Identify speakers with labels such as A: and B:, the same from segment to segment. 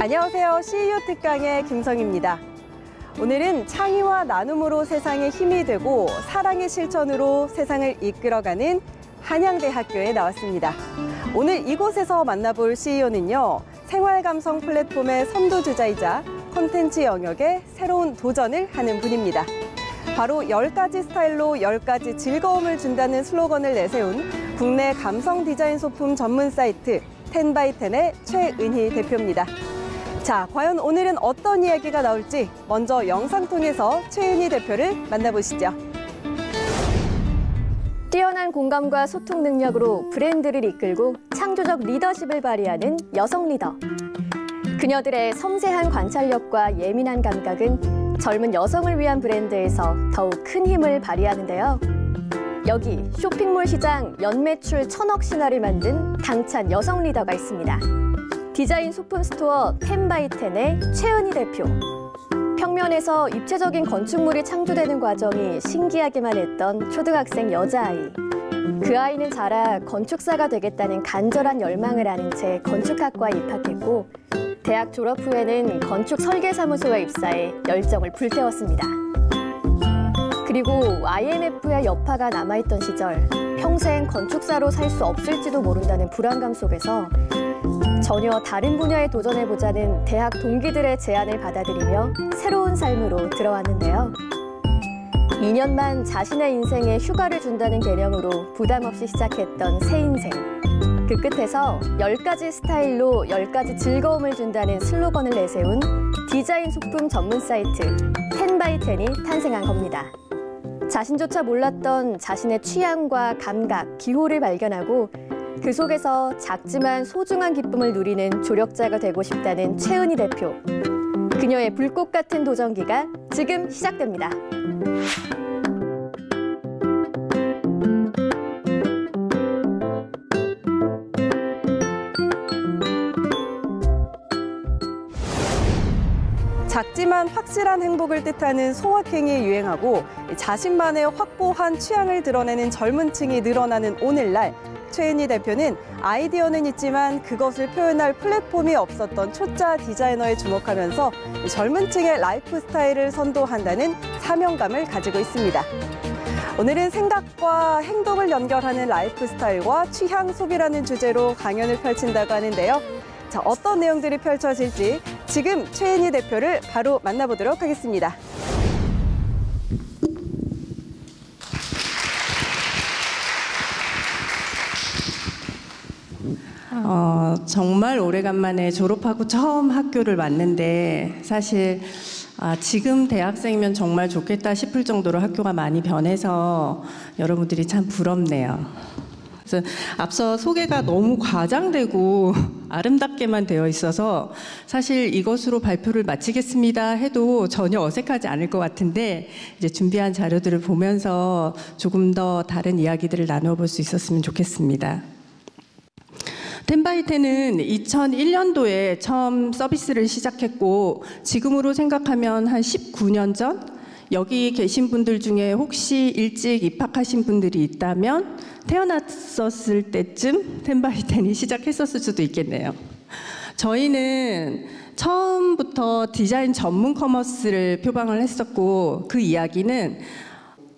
A: 안녕하세요. CU 특강의 김성희입니다. 오늘은 창의와 나눔으로 세상에 힘이 되고 사랑의 실천으로 세상을 이끌어가는 한양대학교에 나왔습니다. 오늘 이곳에서 만나볼 CEO는요. 생활감성 플랫폼의 선도주자이자 콘텐츠 영역에 새로운 도전을 하는 분입니다. 바로 10가지 스타일로 10가지 즐거움을 준다는 슬로건을 내세운 국내 감성 디자인 소품 전문 사이트 10by10의 최은희 대표입니다. 자, 과연 오늘은 어떤 이야기가 나올지 먼저 영상 통해서 최은희 대표를 만나보시죠. 뛰어난 공감과 소통 능력으로 브랜드를 이끌고 창조적 리더십을 발휘하는 여성 리더. 그녀들의 섬세한 관찰력과 예민한 감각은 젊은 여성을 위한 브랜드에서 더욱 큰 힘을 발휘하는데요. 여기 쇼핑몰 시장 연매출 1000억 신화를 만든 당찬 여성 리더가 있습니다. 디자인 소품 스토어 10by10의 최은희 대표. 평면에서 입체적인 건축물이 창조되는 과정이 신기하기만 했던 초등학생 여자아이. 그 아이는 자라 건축사가 되겠다는 간절한 열망을 안은 채 건축학과에 입학했고 대학 졸업 후에는 건축 설계사무소에 입사해 열정을 불태웠습니다. 그리고 IMF의 여파가 남아있던 시절 평생 건축사로 살 수 없을지도 모른다는 불안감 속에서 전혀 다른 분야에 도전해보자는 대학 동기들의 제안을 받아들이며 새로운 삶으로 들어왔는데요. 2년만 자신의 인생에 휴가를 준다는 개념으로 부담 없이 시작했던 새 인생. 그 끝에서 10가지 스타일로 10가지 즐거움을 준다는 슬로건을 내세운 디자인 소품 전문 사이트 10by10이 탄생한 겁니다. 자신조차 몰랐던 자신의 취향과 감각, 기호를 발견하고 그 속에서 작지만 소중한 기쁨을 누리는 조력자가 되고 싶다는 최은희 대표. 그녀의 불꽃 같은 도전기가 지금 시작됩니다. 작지만 확실한 행복을 뜻하는 소확행이 유행하고 자신만의 확고한 취향을 드러내는 젊은 층이 늘어나는 오늘날 최은희 대표는 아이디어는 있지만 그것을 표현할 플랫폼이 없었던 초짜 디자이너에 주목하면서 젊은 층의 라이프 스타일을 선도한다는 사명감을 가지고 있습니다. 오늘은 생각과 행동을 연결하는 라이프 스타일과 취향 소비라는 주제로 강연을 펼친다고 하는데요. 자, 어떤 내용들이 펼쳐질지 지금 최은희 대표를 바로 만나보도록 하겠습니다.
B: 정말 오래간만에 졸업하고 처음 학교를 왔는데 사실 지금 대학생이면 정말 좋겠다 싶을 정도로 학교가 많이 변해서 여러분들이 참 부럽네요. 그래서 앞서 소개가 너무 과장되고 아름답게만 되어 있어서 사실 이것으로 발표를 마치겠습니다 해도 전혀 어색하지 않을 것 같은데 이제 준비한 자료들을 보면서 조금 더 다른 이야기들을 나눠볼 수 있었으면 좋겠습니다. 10by10은 2001년도에 처음 서비스를 시작했고 지금으로 생각하면 한 19년 전? 여기 계신 분들 중에 혹시 일찍 입학하신 분들이 있다면 태어났었을 때쯤 10by10이 시작했었을 수도 있겠네요. 저희는 처음부터 디자인 전문 커머스를 표방을 했었고 그 이야기는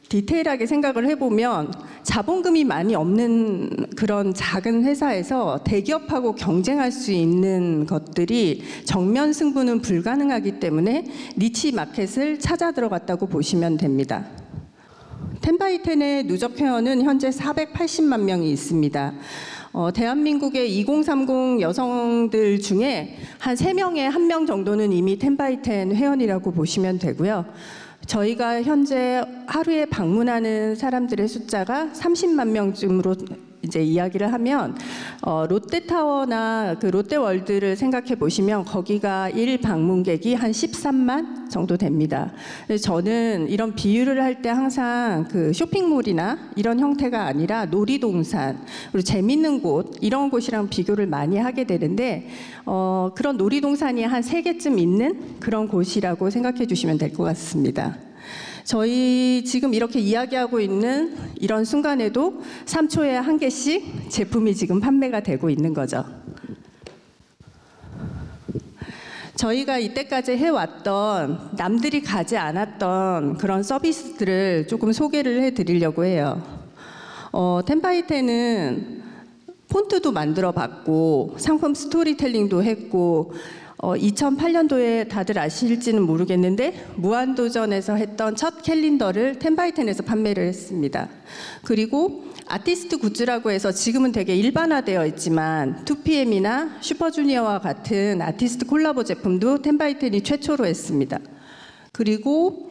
B: 디테일하게 생각을 해보면 자본금이 많이 없는 그런 작은 회사에서 대기업하고 경쟁할 수 있는 것들이 정면 승부는 불가능하기 때문에 니치 마켓을 찾아 들어갔다고 보시면 됩니다. 10by10의 누적 회원은 현재 480만 명이 있습니다. 대한민국의 2030 여성들 중에 한 3명에 1명 정도는 이미 10by10 회원이라고 보시면 되고요. 저희가 현재 하루에 방문하는 사람들의 숫자가 30만 명쯤으로 이제 이야기를 하면 롯데타워나 그 롯데월드를 생각해 보시면 거기가 일 방문객이 한 13만 정도 됩니다. 저는 이런 비유를 할 때 항상 그 쇼핑몰이나 이런 형태가 아니라 놀이동산 그리고 재밌는 곳 이런 곳이랑 비교를 많이 하게 되는데 그런 놀이동산이 한 3개쯤 있는 그런 곳이라고 생각해 주시면 될 것 같습니다. 저희 지금 이렇게 이야기하고 있는 이런 순간에도 3초에 1개씩 제품이 지금 판매가 되고 있는 거죠. 저희가 이때까지 해왔던 남들이 가지 않았던 그런 서비스들을 조금 소개를 해드리려고 해요. 텐바이텐은 폰트도 만들어 봤고 상품 스토리텔링도 했고 2008년도에 다들 아실지는 모르겠는데 무한도전에서 했던 첫 캘린더를 텐바이텐에서 판매를 했습니다. 그리고 아티스트 굿즈라고 해서 지금은 되게 일반화되어 있지만 2PM이나 슈퍼주니어와 같은 아티스트 콜라보 제품도 텐바이텐이 최초로 했습니다. 그리고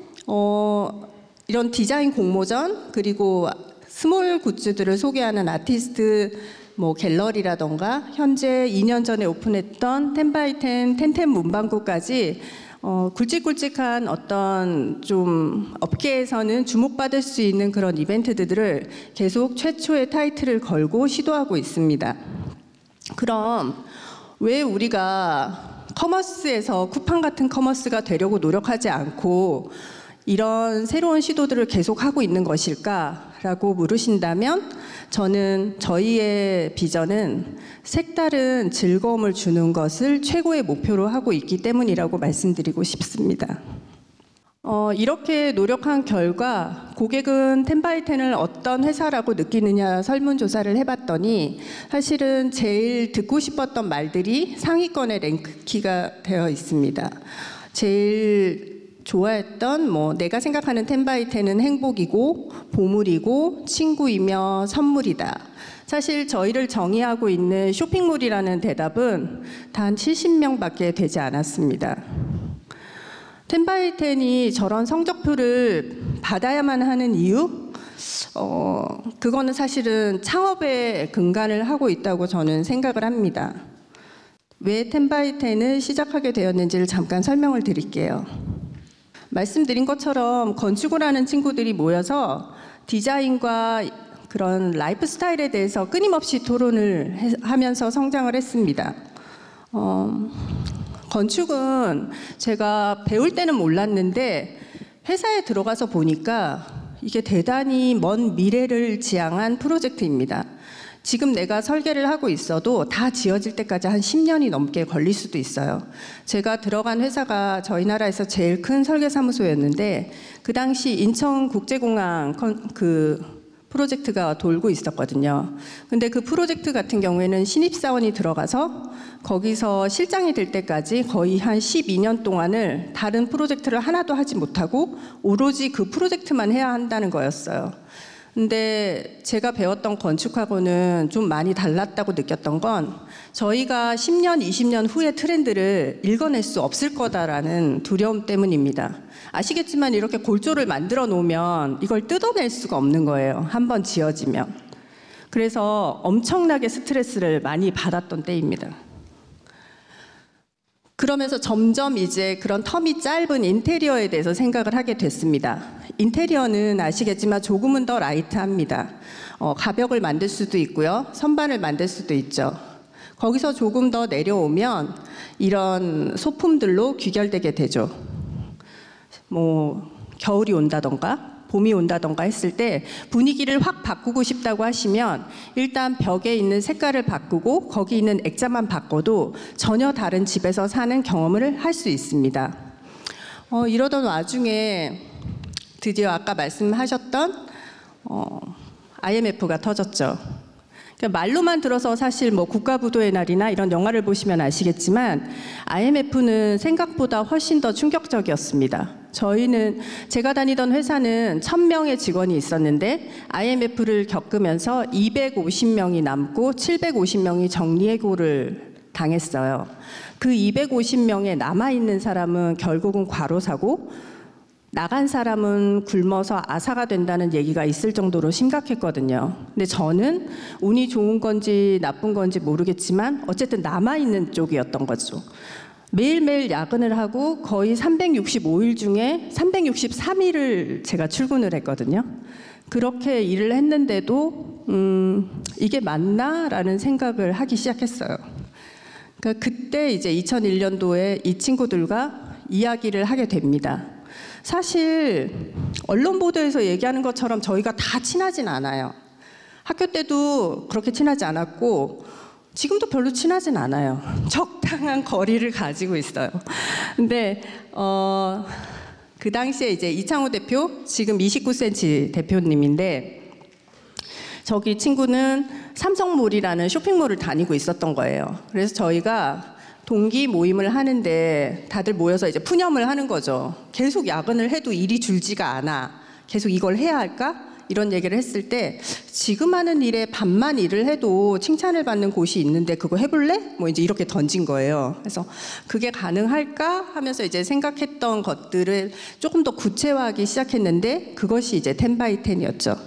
B: 이런 디자인 공모전 그리고 스몰 굿즈들을 소개하는 아티스트 갤러리라던가 현재 2년 전에 오픈했던 텐바이텐 텐텐 문방구까지 굵직굵직한 어떤 좀 업계에서는 주목받을 수 있는 그런 이벤트들을 계속 최초의 타이틀을 걸고 시도하고 있습니다. 그럼 왜 우리가 커머스에서 쿠팡 같은 커머스가 되려고 노력하지 않고 이런 새로운 시도들을 계속하고 있는 것일까라고 물으신다면 저는 저희의 비전은 색다른 즐거움을 주는 것을 최고의 목표로 하고 있기 때문이라고 말씀드리고 싶습니다. 이렇게 노력한 결과 고객은 텐바이텐을 어떤 회사라고 느끼느냐 설문조사를 해봤더니 사실은 제일 듣고 싶었던 말들이 상위권에 랭크키가 되어 있습니다. 제일 좋아했던 내가 생각하는 텐바이텐은 행복이고 보물이고 친구이며 선물이다. 사실 저희를 정의하고 있는 쇼핑몰이라는 대답은 단 70명밖에 되지 않았습니다. 텐바이텐이 저런 성적표를 받아야만 하는 이유? 그거는 사실은 창업에 근간을 하고 있다고 저는 생각을 합니다. 왜 텐바이텐을 시작하게 되었는지를 잠깐 설명을 드릴게요. 말씀드린 것처럼 건축을 하는 친구들이 모여서 디자인과 그런 라이프 스타일에 대해서 끊임없이 토론을 하면서 성장을 했습니다. 건축은 제가 배울 때는 몰랐는데 회사에 들어가서 보니까 이게 대단히 먼 미래를 지향한 프로젝트입니다. 지금 내가 설계를 하고 있어도 다 지어질 때까지 한 10년이 넘게 걸릴 수도 있어요. 제가 들어간 회사가 저희 나라에서 제일 큰 설계사무소였는데 그 당시 인천국제공항 프로젝트가 돌고 있었거든요. 근데 그 프로젝트 같은 경우에는 신입사원이 들어가서 거기서 실장이 될 때까지 거의 한 12년 동안을 다른 프로젝트를 하나도 하지 못하고 오로지 그 프로젝트만 해야 한다는 거였어요. 근데 제가 배웠던 건축하고는 좀 많이 달랐다고 느꼈던 건 저희가 10년, 20년 후의 트렌드를 읽어낼 수 없을 거다라는 두려움 때문입니다. 아시겠지만 이렇게 골조를 만들어 놓으면 이걸 뜯어낼 수가 없는 거예요. 한번 지어지면. 그래서 엄청나게 스트레스를 많이 받았던 때입니다. 그러면서 점점 이제 그런 텀이 짧은 인테리어에 대해서 생각을 하게 됐습니다. 인테리어는 아시겠지만 조금은 더 라이트합니다. 가벽을 만들 수도 있고요. 선반을 만들 수도 있죠. 거기서 조금 더 내려오면 이런 소품들로 귀결되게 되죠. 겨울이 온다던가 봄이 온다던가 했을 때 분위기를 확 바꾸고 싶다고 하시면 일단 벽에 있는 색깔을 바꾸고 거기 있는 액자만 바꿔도 전혀 다른 집에서 사는 경험을 할 수 있습니다. 이러던 와중에 드디어 아까 말씀하셨던 IMF가 터졌죠. 그러니까 말로만 들어서 사실 국가부도의 날이나 이런 영화를 보시면 아시겠지만 IMF는 생각보다 훨씬 더 충격적이었습니다. 제가 다니던 회사는 1000명의 직원이 있었는데 IMF를 겪으면서 250명이 남고 750명이 정리해고를 당했어요. 그 250명에 남아있는 사람은 결국은 과로사고 나간 사람은 굶어서 아사가 된다는 얘기가 있을 정도로 심각했거든요. 근데 저는 운이 좋은 건지 나쁜 건지 모르겠지만 어쨌든 남아있는 쪽이었던 거죠. 매일매일 야근을 하고 거의 365일 중에 363일을 제가 출근을 했거든요. 그렇게 일을 했는데도 이게 맞나? 라는 생각을 하기 시작했어요. 그러니까 그때 이제 2001년도에 이 친구들과 이야기를 하게 됩니다. 사실 언론 보도에서 얘기하는 것처럼 저희가 다 친하진 않아요. 학교 때도 그렇게 친하지 않았고 지금도 별로 친하진 않아요. 적당한 거리를 가지고 있어요. 근데 그 당시에 이제 이창호 대표, 지금 29cm 대표님인데, 저기 친구는 삼성몰이라는 쇼핑몰을 다니고 있었던 거예요. 그래서 저희가 동기 모임을 하는데 다들 모여서 이제 푸념을 하는 거죠. 계속 야근을 해도 일이 줄지가 않아. 계속 이걸 해야 할까? 이런 얘기를 했을 때, 지금 하는 일에 반만 일을 해도 칭찬을 받는 곳이 있는데 그거 해볼래? 뭐 이제 이렇게 던진 거예요. 그래서 그게 가능할까 하면서 이제 생각했던 것들을 조금 더 구체화하기 시작했는데, 그것이 이제 10x10이었죠.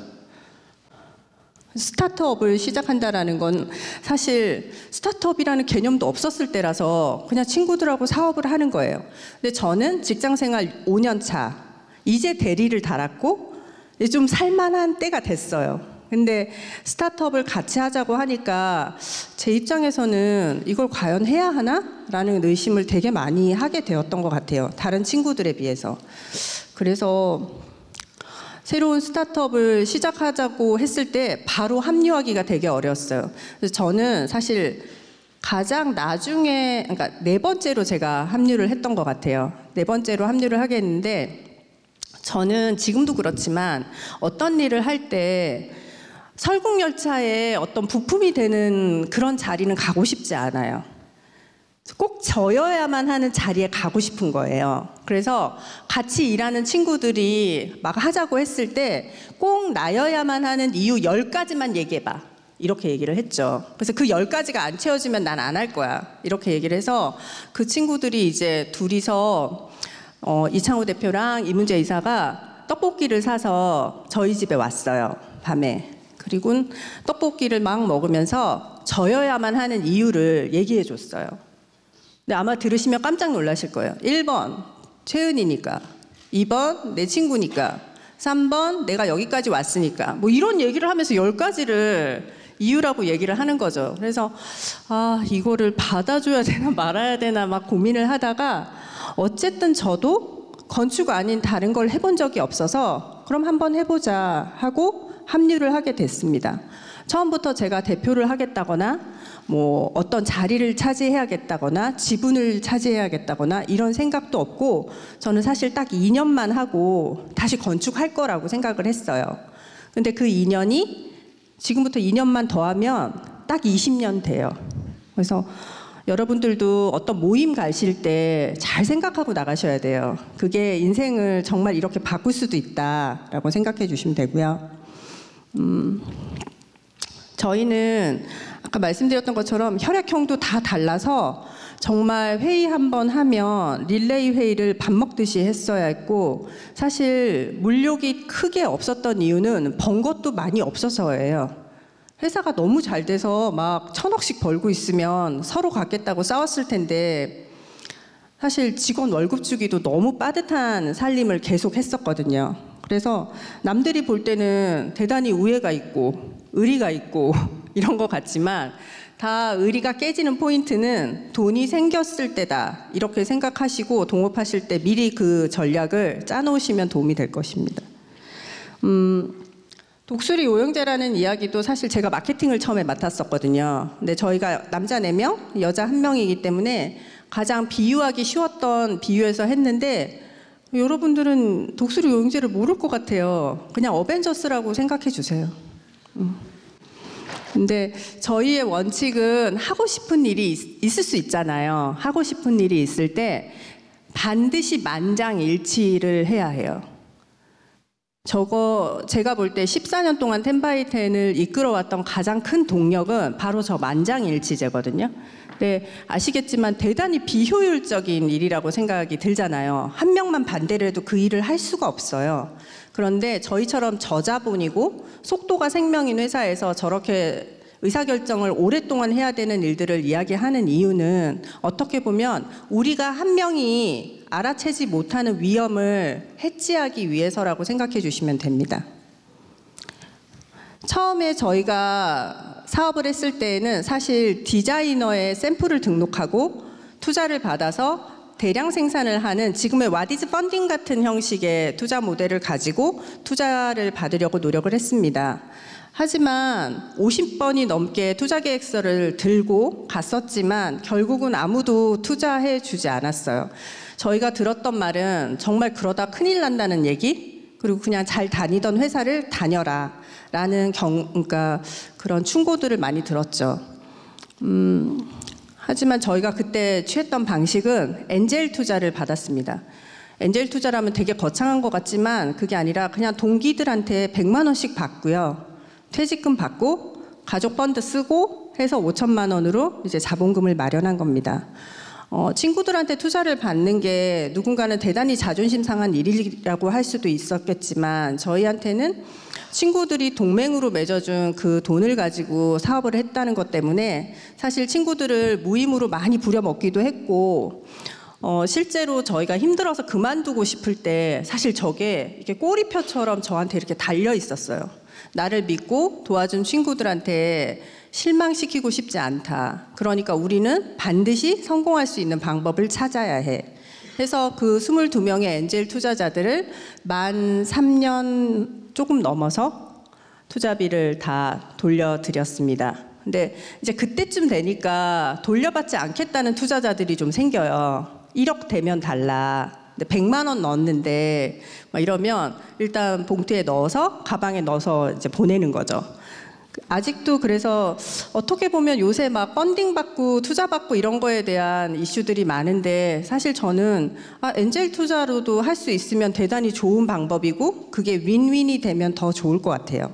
B: 스타트업을 시작한다라는 건 사실 스타트업이라는 개념도 없었을 때라서 그냥 친구들하고 사업을 하는 거예요. 근데 저는 직장생활 5년 차, 이제 대리를 달았고 좀 살만한 때가 됐어요. 근데 스타트업을 같이 하자고 하니까 제 입장에서는 이걸 과연 해야 하나? 라는 의심을 되게 많이 하게 되었던 것 같아요. 다른 친구들에 비해서. 그래서 새로운 스타트업을 시작하자고 했을 때 바로 합류하기가 되게 어려웠어요. 그래서 저는 사실 가장 나중에, 그러니까 4번째로 제가 합류를 했던 것 같아요. 4번째로 합류를 하게 했는데, 저는 지금도 그렇지만 어떤 일을 할 때 설국열차에 어떤 부품이 되는 그런 자리는 가고 싶지 않아요. 꼭 저여야만 하는 자리에 가고 싶은 거예요. 그래서 같이 일하는 친구들이 막 하자고 했을 때 꼭 나여야만 하는 이유 10가지만 얘기해봐. 이렇게 얘기를 했죠. 그래서 그 10가지가 안 채워지면 난 안 할 거야. 이렇게 얘기를 해서 그 친구들이 이제 둘이서 이창호 대표랑 이문재 이사가 떡볶이를 사서 저희 집에 왔어요. 밤에. 그리고 떡볶이를 막 먹으면서 저여야만 하는 이유를 얘기해 줬어요. 근데 아마 들으시면 깜짝 놀라실 거예요. 1번 최은이니까, 2번 내 친구니까, 3번 내가 여기까지 왔으니까, 뭐 이런 얘기를 하면서 10가지를 이유라고 얘기를 하는 거죠. 그래서 이거를 받아줘야 되나 말아야 되나 막 고민을 하다가, 어쨌든 저도 건축 아닌 다른 걸 해본 적이 없어서 그럼 한번 해보자 하고 합류를 하게 됐습니다. 처음부터 제가 대표를 하겠다거나 뭐 어떤 자리를 차지해야겠다거나 지분을 차지해야겠다거나 이런 생각도 없고, 저는 사실 딱 2년만 하고 다시 건축할 거라고 생각을 했어요. 근데 그 2년이 지금부터 2년만 더하면 딱 20년 돼요. 그래서 여러분들도 어떤 모임 가실 때 잘 생각하고 나가셔야 돼요. 그게 인생을 정말 이렇게 바꿀 수도 있다라고 생각해 주시면 되고요. 저희는 아까 말씀드렸던 것처럼 혈액형도 다 달라서 정말 회의 한번 하면 릴레이 회의를 밥 먹듯이 했어야 했고, 사실 물욕이 크게 없었던 이유는 번 것도 많이 없어서예요. 회사가 너무 잘 돼서 막 1000억씩 벌고 있으면 서로 갖겠다고 싸웠을 텐데, 사실 직원 월급 주기도 너무 빠듯한 살림을 계속 했었거든요. 그래서 남들이 볼 때는 대단히 우애가 있고 의리가 있고 이런 것 같지만, 다 의리가 깨지는 포인트는 돈이 생겼을 때다, 이렇게 생각하시고 동업하실 때 미리 그 전략을 짜놓으시면 도움이 될 것입니다. 독수리 요영제라는 이야기도 사실 제가 마케팅을 처음에 맡았었거든요. 근데 저희가 남자 4명, 여자 1명이기 때문에 가장 비유하기 쉬웠던 비유에서 했는데, 여러분들은 독수리 요영제를 모를 것 같아요. 그냥 어벤져스라고 생각해 주세요. 근데 저희의 원칙은 하고 싶은 일이 있을 수 있잖아요. 하고 싶은 일이 있을 때 반드시 만장일치를 해야 해요. 제가 볼 때 14년 동안 10x10을 이끌어왔던 가장 큰 동력은 바로 저 만장일치제거든요. 네, 아시겠지만 대단히 비효율적인 일이라고 생각이 들잖아요. 한 명만 반대를 해도 그 일을 할 수가 없어요. 그런데 저희처럼 저자본이고 속도가 생명인 회사에서 저렇게 의사결정을 오랫동안 해야 되는 일들을 이야기하는 이유는 어떻게 보면 우리가 한 명이 알아채지 못하는 위험을 해지하기 위해서라고 생각해 주시면 됩니다. 처음에 저희가 사업을 했을 때에는 사실 디자이너의 샘플을 등록하고 투자를 받아서 대량 생산을 하는 지금의 와디즈 펀딩 같은 형식의 투자 모델을 가지고 투자를 받으려고 노력을 했습니다. 하지만 50번이 넘게 투자 계획서를 들고 갔었지만 결국은 아무도 투자해 주지 않았어요. 저희가 들었던 말은 정말 그러다 큰일 난다는 얘기, 그리고 그냥 잘 다니던 회사를 다녀라 라는 그러니까 그런 충고들을 많이 들었죠. 하지만 저희가 그때 취했던 방식은 엔젤 투자를 받았습니다. 엔젤 투자라면 되게 거창한 것 같지만 그게 아니라 그냥 동기들한테 100만 원씩 받고요. 퇴직금 받고 가족 펀드 쓰고 해서 5천만 원으로 이제 자본금을 마련한 겁니다. 친구들한테 투자를 받는 게 누군가는 대단히 자존심 상한 일이라고 할 수도 있었겠지만 저희한테는 친구들이 동맹으로 맺어준 그 돈을 가지고 사업을 했다는 것 때문에 사실 친구들을 무임으로 많이 부려먹기도 했고 실제로 저희가 힘들어서 그만두고 싶을 때 사실 저게 이렇게 꼬리표처럼 저한테 이렇게 달려 있었어요. 나를 믿고 도와준 친구들한테 실망시키고 싶지 않다. 그러니까 우리는 반드시 성공할 수 있는 방법을 찾아야 해. 해서 그 22명의 엔젤 투자자들을 만 3년 조금 넘어서 투자비를 다 돌려드렸습니다. 근데 이제 그때쯤 되니까 돌려받지 않겠다는 투자자들이 좀 생겨요. 1억 되면 달라. 100만 원 넣었는데 막 이러면 일단 봉투에 넣어서 가방에 넣어서 이제 보내는 거죠. 아직도 그래서 어떻게 보면 요새 막 펀딩 받고 투자 받고 이런 거에 대한 이슈들이 많은데 사실 저는 엔젤 투자로도 할 수 있으면 대단히 좋은 방법이고 그게 윈윈이 되면 더 좋을 것 같아요.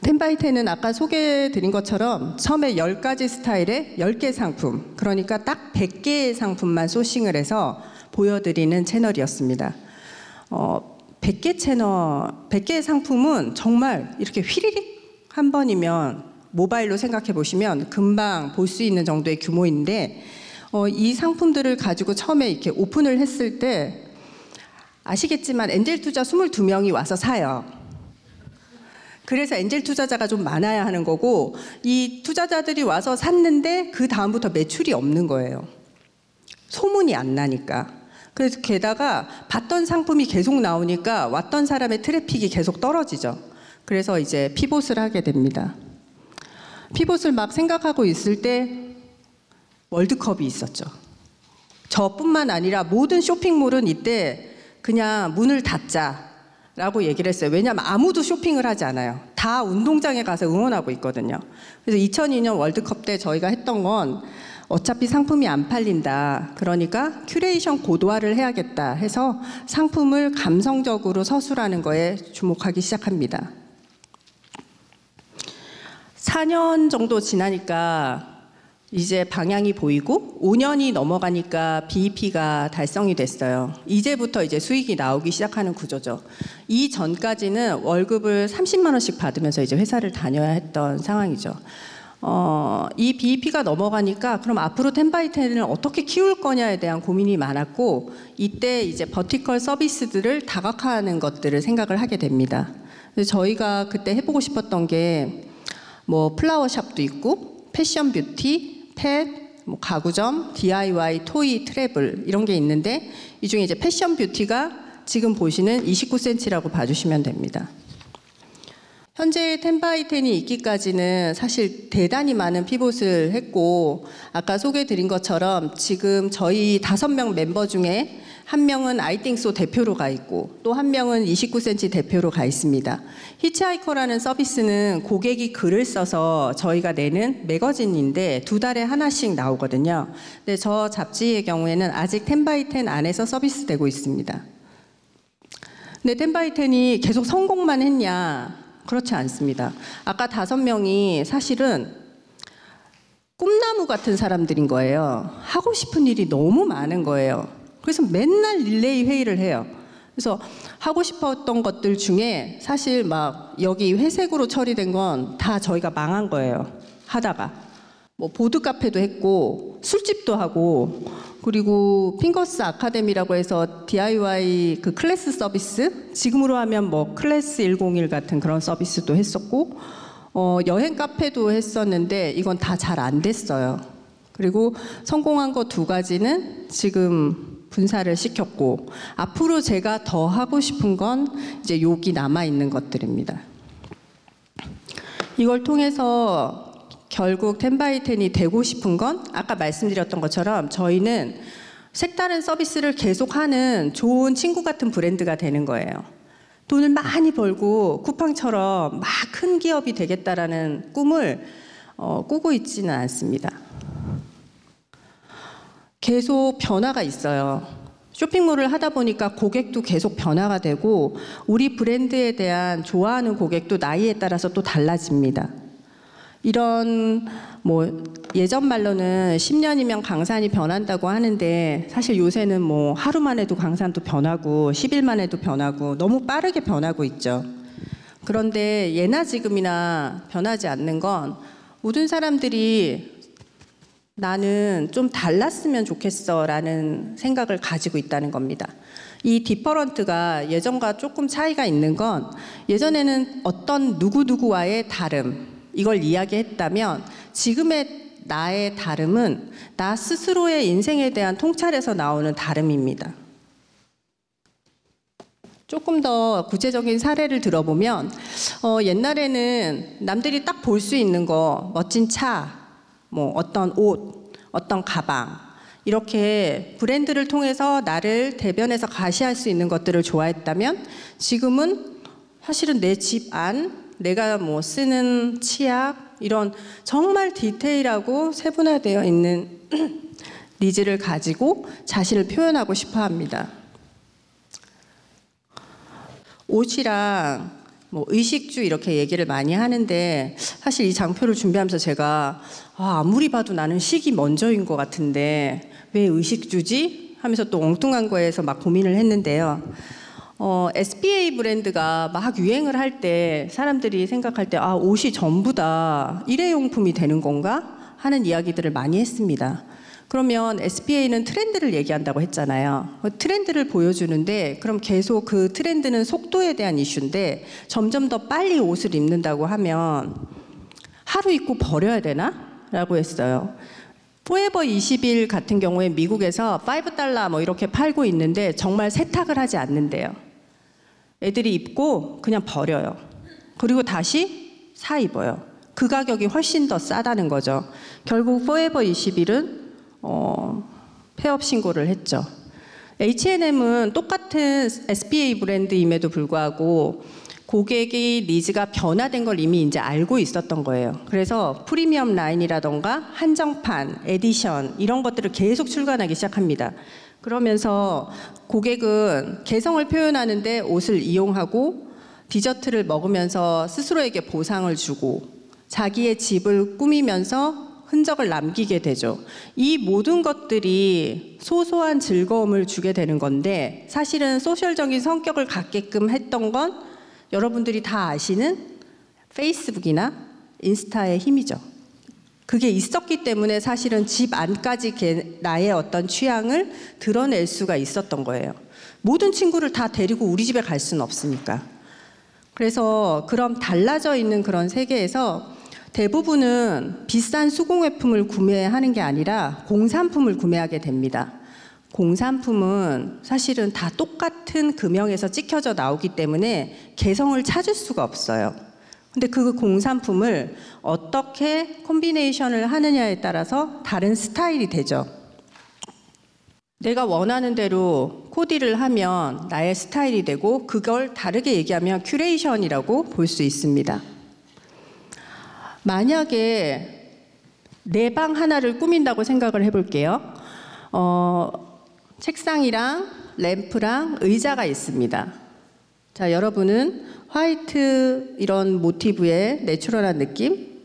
B: 텐바이10은 아까 소개해드린 것처럼 처음에 10가지 스타일의 10개 상품, 그러니까 딱 100개의 상품만 소싱을 해서 보여드리는 채널이었습니다. 100개의 상품은 정말 이렇게 휘리릭 한 번이면 모바일로 생각해 보시면 금방 볼 수 있는 정도의 규모인데 이 상품들을 가지고 처음에 이렇게 오픈을 했을 때 아시겠지만 엔젤 투자 22명이 와서 사요. 그래서 엔젤 투자자가 좀 많아야 하는 거고 이 투자자들이 와서 샀는데 그 다음부터 매출이 없는 거예요. 소문이 안 나니까. 그래서 게다가 봤던 상품이 계속 나오니까 왔던 사람의 트래픽이 계속 떨어지죠. 그래서 이제 피봇을 하게 됩니다. 피봇을 막 생각하고 있을 때 월드컵이 있었죠. 저뿐만 아니라 모든 쇼핑몰은 이때 그냥 문을 닫자 라고 얘기를 했어요. 왜냐하면 아무도 쇼핑을 하지 않아요. 다 운동장에 가서 응원하고 있거든요. 그래서 2002년 월드컵 때 저희가 했던 건 어차피 상품이 안 팔린다. 그러니까 큐레이션 고도화를 해야겠다 해서 상품을 감성적으로 서술하는 거에 주목하기 시작합니다. 4년 정도 지나니까 이제 방향이 보이고 5년이 넘어가니까 BEP가 달성이 됐어요. 이제부터 이제 수익이 나오기 시작하는 구조죠. 이 전까지는 월급을 30만 원씩 받으면서 이제 회사를 다녀야 했던 상황이죠. 이 BEP가 넘어가니까 그럼 앞으로 텐바이10을 어떻게 키울 거냐에 대한 고민이 많았고 이때 이제 버티컬 서비스들을 다각화하는 것들을 생각을 하게 됩니다. 그래서 저희가 그때 해보고 싶었던 게 뭐 플라워샵도 있고 패션 뷰티, 펫, 뭐 가구점, DIY, 토이, 트래블 이런 게 있는데 이 중에 이제 패션 뷰티가 지금 보시는 29cm라고 봐주시면 됩니다. 현재 텐바이10이 있기까지는 사실 대단히 많은 피봇을 했고 아까 소개해드린 것처럼 지금 저희 5명 멤버 중에 한 명은 아이띵소 대표로 가 있고 또 한 명은 29cm 대표로 가 있습니다. 히치하이커라는 서비스는 고객이 글을 써서 저희가 내는 매거진인데 2달에 하나씩 나오거든요. 근데 저 잡지의 경우에는 아직 텐바이10 안에서 서비스되고 있습니다. 근데 텐바이10이 계속 성공만 했냐? 그렇지 않습니다. 아까 5명이 사실은 꿈나무 같은 사람들인 거예요. 하고 싶은 일이 너무 많은 거예요. 그래서 맨날 릴레이 회의를 해요. 그래서 하고 싶었던 것들 중에 사실 막 여기 회색으로 처리된 건 다 저희가 망한 거예요. 하다가 뭐 보드 카페도 했고 술집도 하고 그리고 핑거스 아카데미라고 해서 DIY 그 클래스 서비스 지금으로 하면 뭐 클래스 101 같은 그런 서비스도 했었고 여행 카페도 했었는데 이건 다 잘 안 됐어요. 그리고 성공한 거 2가지는 지금 분사를 시켰고 앞으로 제가 더 하고 싶은 건 이제 여기 남아 있는 것들입니다. 이걸 통해서 결국 10x10이 되고 싶은 건 아까 말씀드렸던 것처럼 저희는 색다른 서비스를 계속하는 좋은 친구 같은 브랜드가 되는 거예요. 돈을 많이 벌고 쿠팡처럼 막 큰 기업이 되겠다라는 꿈을 꾸고 있지는 않습니다. 계속 변화가 있어요. 쇼핑몰을 하다 보니까 고객도 계속 변화가 되고 우리 브랜드에 대한 좋아하는 고객도 나이에 따라서 또 달라집니다. 이런 예전 말로는 10년이면 강산이 변한다고 하는데 사실 요새는 하루만 해도 강산도 변하고 10일만 해도 변하고 너무 빠르게 변하고 있죠. 그런데 예나 지금이나 변하지 않는 건 모든 사람들이 나는 좀 달랐으면 좋겠어 라는 생각을 가지고 있다는 겁니다. 이 디퍼런트가 예전과 조금 차이가 있는 건 예전에는 어떤 누구누구와의 다름 이걸 이야기했다면 지금의 나의 다름은 나 스스로의 인생에 대한 통찰에서 나오는 다름입니다. 조금 더 구체적인 사례를 들어보면 옛날에는 남들이 딱 볼 수 있는 거 멋진 차, 어떤 옷, 어떤 가방 이렇게 브랜드를 통해서 나를 대변해서 가시할 수 있는 것들을 좋아했다면 지금은 사실은 내 집 안, 내가 쓰는 치약 이런 정말 디테일하고 세분화되어 있는 니즈를 가지고 자신을 표현하고 싶어 합니다. 옷이랑 의식주 이렇게 얘기를 많이 하는데 사실 이 장표를 준비하면서 제가 아무리 봐도 나는 식이 먼저인 것 같은데 왜 의식주지? 하면서 또 엉뚱한 거에서 막 고민을 했는데요. SPA 브랜드가 막 유행을 할 때 사람들이 생각할 때 옷이 전부 다 일회용품이 되는 건가? 하는 이야기들을 많이 했습니다. 그러면 SPA는 트렌드를 얘기한다고 했잖아요. 트렌드를 보여주는데 그럼 계속 그 트렌드는 속도에 대한 이슈인데 점점 더 빨리 옷을 입는다고 하면 하루 입고 버려야 되나? 라고 했어요. 포에버 21 같은 경우에 미국에서 $5 이렇게 팔고 있는데 정말 세탁을 하지 않는데요. 애들이 입고 그냥 버려요. 그리고 다시 사 입어요. 그 가격이 훨씬 더 싸다는 거죠. 결국 포에버 21은 폐업 신고를 했죠. H&M은 똑같은 SPA 브랜드임에도 불구하고 고객의 니즈가 변화된 걸 이미 이제 알고 있었던 거예요. 그래서 프리미엄 라인이라던가 한정판, 에디션 이런 것들을 계속 출간하기 시작합니다. 그러면서 고객은 개성을 표현하는데 옷을 이용하고 디저트를 먹으면서 스스로에게 보상을 주고 자기의 집을 꾸미면서 흔적을 남기게 되죠. 이 모든 것들이 소소한 즐거움을 주게 되는 건데 사실은 소셜적인 성격을 갖게끔 했던 건 여러분들이 다 아시는 페이스북이나 인스타의 힘이죠. 그게 있었기 때문에 사실은 집 안까지 나의 어떤 취향을 드러낼 수가 있었던 거예요. 모든 친구를 다 데리고 우리 집에 갈 수는 없으니까. 그래서 그런 달라져 있는 그런 세계에서 대부분은 비싼 수공예품을 구매하는 게 아니라 공산품을 구매하게 됩니다. 공산품은 사실은 다 똑같은 금형에서 찍혀져 나오기 때문에 개성을 찾을 수가 없어요. 근데 그 공산품을 어떻게 콤비네이션을 하느냐에 따라서 다른 스타일이 되죠. 내가 원하는 대로 코디를 하면 나의 스타일이 되고 그걸 다르게 얘기하면 큐레이션이라고 볼 수 있습니다. 만약에 내 방 하나를 꾸민다고 생각을 해볼게요. 책상이랑 램프랑 의자가 있습니다. 자, 여러분은 화이트 이런 모티브의 내추럴한 느낌,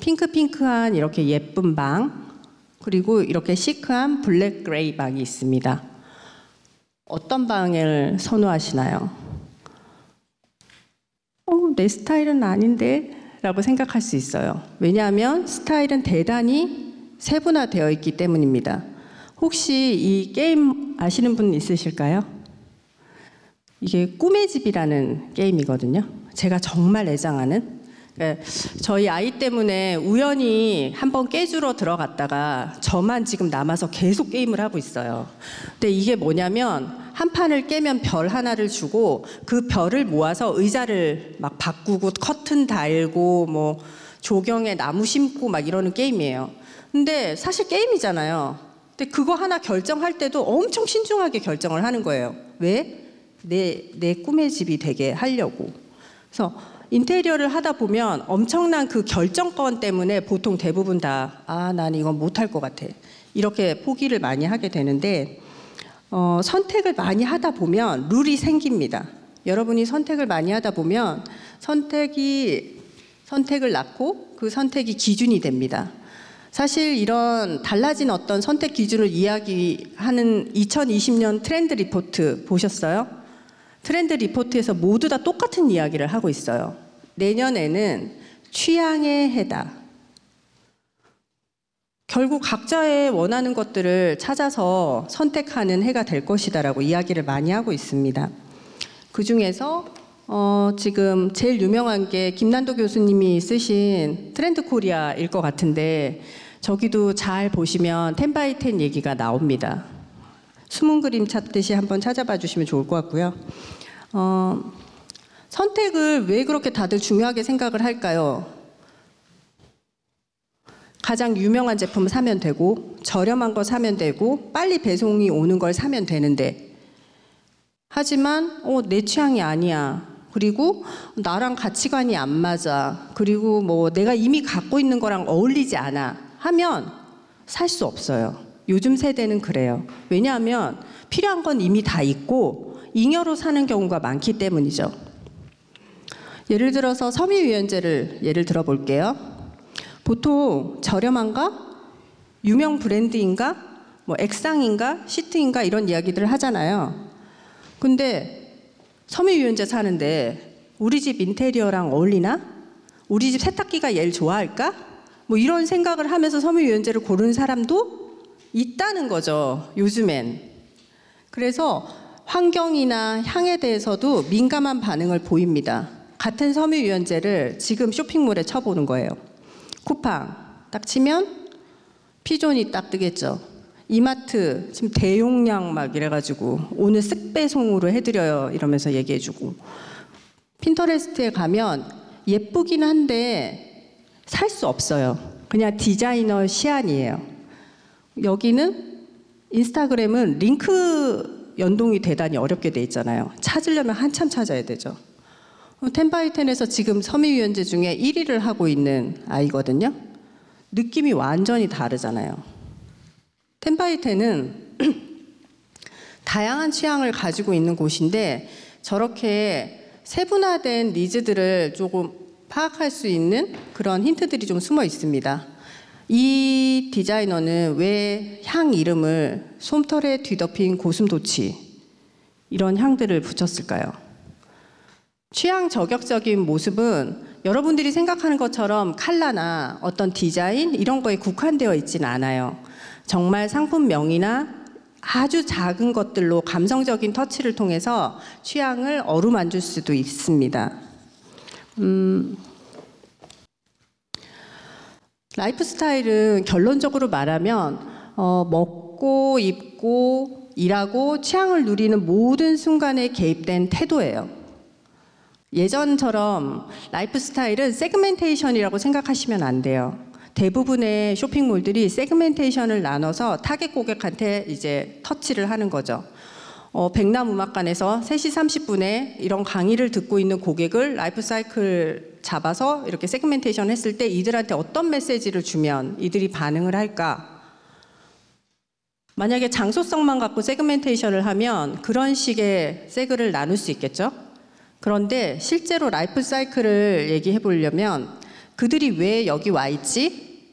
B: 핑크핑크한 이렇게 예쁜 방, 그리고 이렇게 시크한 블랙 그레이 방이 있습니다. 어떤 방을 선호하시나요? 내 스타일은 아닌데? 라고 생각할 수 있어요. 왜냐하면 스타일은 대단히 세분화되어 있기 때문입니다. 혹시 이 게임 아시는 분 있으실까요? 이게 꿈의 집이라는 게임이거든요. 제가 정말 애정하는. 저희 아이 때문에 우연히 한번 깨주러 들어갔다가 저만 지금 남아서 계속 게임을 하고 있어요. 근데 이게 뭐냐면 한 판을 깨면 별 하나를 주고 그 별을 모아서 의자를 막 바꾸고 커튼 달고 뭐 조경에 나무 심고 막 이러는 게임이에요. 근데 사실 게임이잖아요. 근데 그거 하나 결정할 때도 엄청 신중하게 결정을 하는 거예요. 왜? 내 꿈의 집이 되게 하려고. 그래서 인테리어를 하다 보면 엄청난 그 결정권 때문에 보통 대부분 다 난 이건 못할 것 같아. 이렇게 포기를 많이 하게 되는데 선택을 많이 하다 보면 룰이 생깁니다. 여러분이 선택을 많이 하다 보면 선택을 낳고 그 선택이 기준이 됩니다. 사실 이런 달라진 어떤 선택 기준을 이야기하는 2020년 트렌드 리포트 보셨어요? 트렌드 리포트에서 모두 다 똑같은 이야기를 하고 있어요. 내년에는 취향의 해다. 결국 각자의 원하는 것들을 찾아서 선택하는 해가 될 것이다라고 이야기를 많이 하고 있습니다. 그 중에서 지금 제일 유명한 게 김난도 교수님이 쓰신 트렌드 코리아일 것 같은데 저기도 잘 보시면 10x10 얘기가 나옵니다. 숨은 그림 찾듯이 한번 찾아봐 주시면 좋을 것 같고요. 선택을 왜 그렇게 다들 중요하게 생각을 할까요? 가장 유명한 제품 사면 되고 저렴한 거 사면 되고 빨리 배송이 오는 걸 사면 되는데 하지만 내 취향이 아니야. 그리고 나랑 가치관이 안 맞아. 그리고 뭐 내가 이미 갖고 있는 거랑 어울리지 않아 하면 살 수 없어요. 요즘 세대는 그래요. 왜냐하면 필요한 건 이미 다 있고 잉여로 사는 경우가 많기 때문이죠. 예를 들어서 섬유유연제를 예를 들어 볼게요. 보통 저렴한가? 유명 브랜드인가? 뭐 액상인가? 시트인가? 이런 이야기들을 하잖아요. 근데 섬유유연제 사는데 우리 집 인테리어랑 어울리나? 우리 집 세탁기가 얘를 좋아할까? 뭐 이런 생각을 하면서 섬유유연제를 고르는 사람도 있다는 거죠. 요즘엔. 그래서 환경이나 향에 대해서도 민감한 반응을 보입니다. 같은 섬유유연제를 지금 쇼핑몰에 쳐보는 거예요. 쿠팡 딱 치면 피존이 딱 뜨겠죠. 이마트 지금 대용량 막 이래가지고 오늘 쓱 배송으로 해드려요 이러면서 얘기해주고, 핀터레스트에 가면 예쁘긴 한데 살 수 없어요. 그냥 디자이너 시안이에요. 여기는 인스타그램은 링크 연동이 대단히 어렵게 돼 있잖아요. 찾으려면 한참 찾아야 되죠. 10x10에서 지금 섬유유연제 중에 1위를 하고 있는 아이거든요. 느낌이 완전히 다르잖아요. 10x10은 다양한 취향을 가지고 있는 곳인데 저렇게 세분화된 니즈들을 조금 파악할 수 있는 그런 힌트들이 좀 숨어 있습니다. 이 디자이너는 왜 향 이름을 솜털에 뒤덮인 고슴도치 이런 향들을 붙였을까요? 취향 저격적인 모습은 여러분들이 생각하는 것처럼 컬러나 어떤 디자인 이런 거에 국한되어 있지는 않아요. 정말 상품명이나 아주 작은 것들로 감성적인 터치를 통해서 취향을 어루만질 수도 있습니다. 라이프 스타일은 결론적으로 말하면 먹고 입고 일하고 취향을 누리는 모든 순간에 개입된 태도예요. 예전처럼 라이프 스타일은 세그멘테이션이라고 생각하시면 안 돼요. 대부분의 쇼핑몰들이 세그멘테이션을 나눠서 타겟 고객한테 이제 터치를 하는 거죠. 백남음악관에서 3시 30분에 이런 강의를 듣고 있는 고객을 라이프 사이클 잡아서 이렇게 세그멘테이션 했을 때 이들한테 어떤 메시지를 주면 이들이 반응을 할까? 만약에 장소성만 갖고 세그멘테이션을 하면 그런 식의 세그를 나눌 수 있겠죠? 그런데 실제로 라이프 사이클을 얘기해 보려면 그들이 왜 여기 와 있지?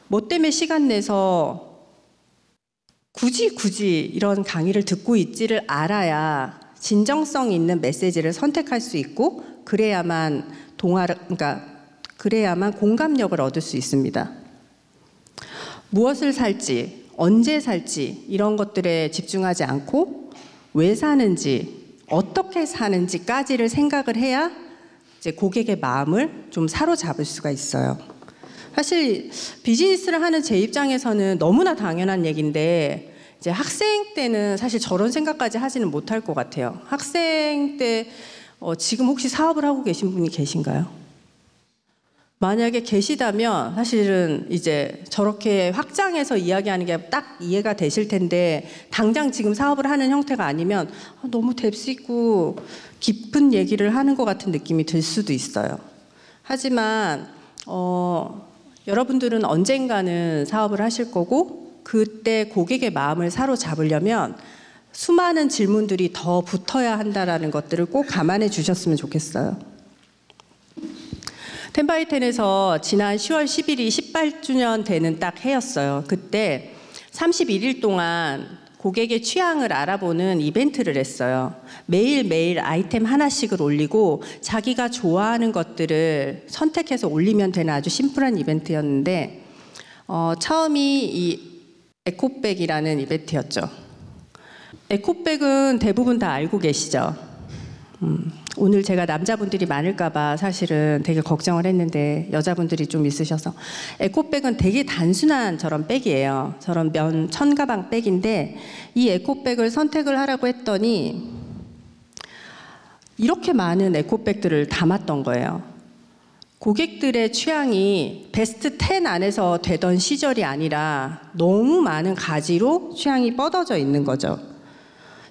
B: 뭐 때문에 시간 내서 굳이 이런 강의를 듣고 있지를 알아야 진정성 있는 메시지를 선택할 수 있고 그래야만 그래야만 공감력을 얻을 수 있습니다. 무엇을 살지, 언제 살지 이런 것들에 집중하지 않고 왜 사는지, 어떻게 사는지까지를 생각을 해야 이제 고객의 마음을 좀 사로잡을 수가 있어요. 사실 비즈니스를 하는 제 입장에서는 너무나 당연한 얘기인데 이제 학생 때는 사실 저런 생각까지 하지는 못할 것 같아요. 학생 때 지금 혹시 사업을 하고 계신 분이 계신가요? 만약에 계시다면 사실은 이제 저렇게 확장해서 이야기하는 게 딱 이해가 되실 텐데, 당장 지금 사업을 하는 형태가 아니면 너무 뎁스 있고 깊은 얘기를 하는 것 같은 느낌이 들 수도 있어요. 하지만 여러분들은 언젠가는 사업을 하실 거고, 그때 고객의 마음을 사로잡으려면 수많은 질문들이 더 붙어야 한다는 것들을 꼭 감안해 주셨으면 좋겠어요. 10x10에서 지난 10월 10일이 18주년 되는 딱 해였어요. 그때 31일 동안 고객의 취향을 알아보는 이벤트를 했어요. 매일매일 아이템 하나씩을 올리고 자기가 좋아하는 것들을 선택해서 올리면 되는 아주 심플한 이벤트였는데, 처음이 이 에코백이라는 이벤트였죠. 에코백은 대부분 다 알고 계시죠? 오늘 제가 남자분들이 많을까봐 사실은 되게 걱정을 했는데 여자분들이 좀 있으셔서, 에코백은 되게 단순한 저런 백이에요. 저런 면 천가방 백인데, 이 에코백을 선택을 하라고 했더니 이렇게 많은 에코백들을 담았던 거예요. 고객들의 취향이 베스트 10 안에서 되던 시절이 아니라 너무 많은 가지로 취향이 뻗어져 있는 거죠.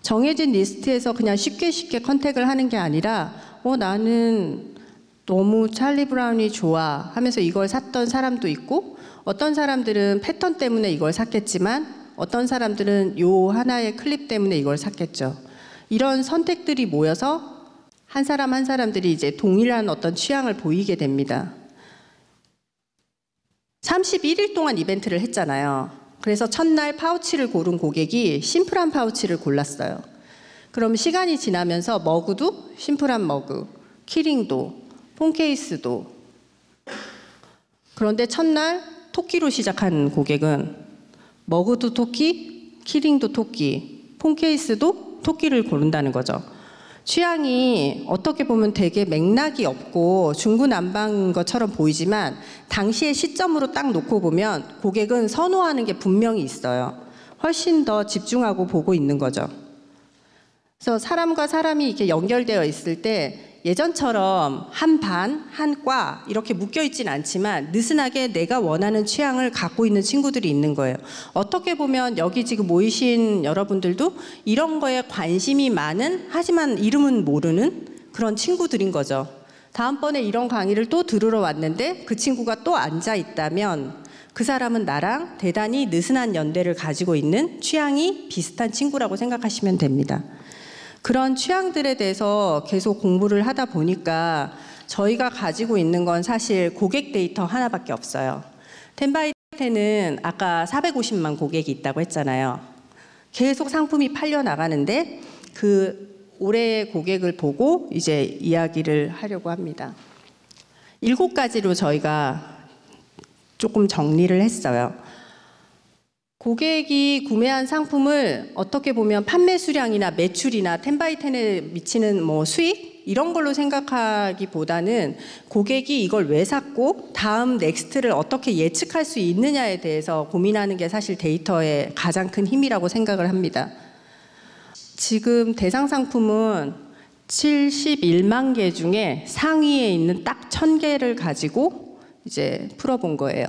B: 정해진 리스트에서 그냥 쉽게 컨택을 하는 게 아니라 나는 너무 찰리 브라운이 좋아 하면서 이걸 샀던 사람도 있고, 어떤 사람들은 패턴 때문에 이걸 샀겠지만 어떤 사람들은 요 하나의 클립 때문에 이걸 샀겠죠. 이런 선택들이 모여서 한 사람 한 사람들이 이제 동일한 어떤 취향을 보이게 됩니다. 31일 동안 이벤트를 했잖아요. 그래서 첫날 파우치를 고른 고객이 심플한 파우치를 골랐어요. 그럼 시간이 지나면서 머그도 심플한 머그, 키링도, 폰 케이스도. 그런데 첫날 토끼로 시작한 고객은 머그도 토끼, 키링도 토끼, 폰 케이스도 토끼를 고른다는 거죠. 취향이 어떻게 보면 되게 맥락이 없고 중구난방인 것처럼 보이지만, 당시의 시점으로 딱 놓고 보면 고객은 선호하는 게 분명히 있어요. 훨씬 더 집중하고 보고 있는 거죠. 그래서 사람과 사람이 이렇게 연결되어 있을 때 예전처럼 한 반, 한 과 이렇게 묶여 있진 않지만 느슨하게 내가 원하는 취향을 갖고 있는 친구들이 있는 거예요. 어떻게 보면 여기 지금 모이신 여러분들도 이런 거에 관심이 많은, 하지만 이름은 모르는 그런 친구들인 거죠. 다음번에 이런 강의를 또 들으러 왔는데 그 친구가 또 앉아 있다면 그 사람은 나랑 대단히 느슨한 연대를 가지고 있는, 취향이 비슷한 친구라고 생각하시면 됩니다. 그런 취향들에 대해서 계속 공부를 하다 보니까 저희가 가지고 있는 건 사실 고객 데이터 하나밖에 없어요. 10x10은 아까 450만 고객이 있다고 했잖아요. 계속 상품이 팔려 나가는데 그 올해의 고객을 보고 이제 이야기를 하려고 합니다. 7가지로 저희가 조금 정리를 했어요. 고객이 구매한 상품을 어떻게 보면 판매 수량이나 매출이나 10x10에 미치는 수익 이런 걸로 생각하기보다는 고객이 이걸 왜 샀고 다음 넥스트를 어떻게 예측할 수 있느냐에 대해서 고민하는 게 사실 데이터의 가장 큰 힘이라고 생각을 합니다. 지금 대상 상품은 71만 개 중에 상위에 있는 딱 1000개를 가지고 이제 풀어본 거예요.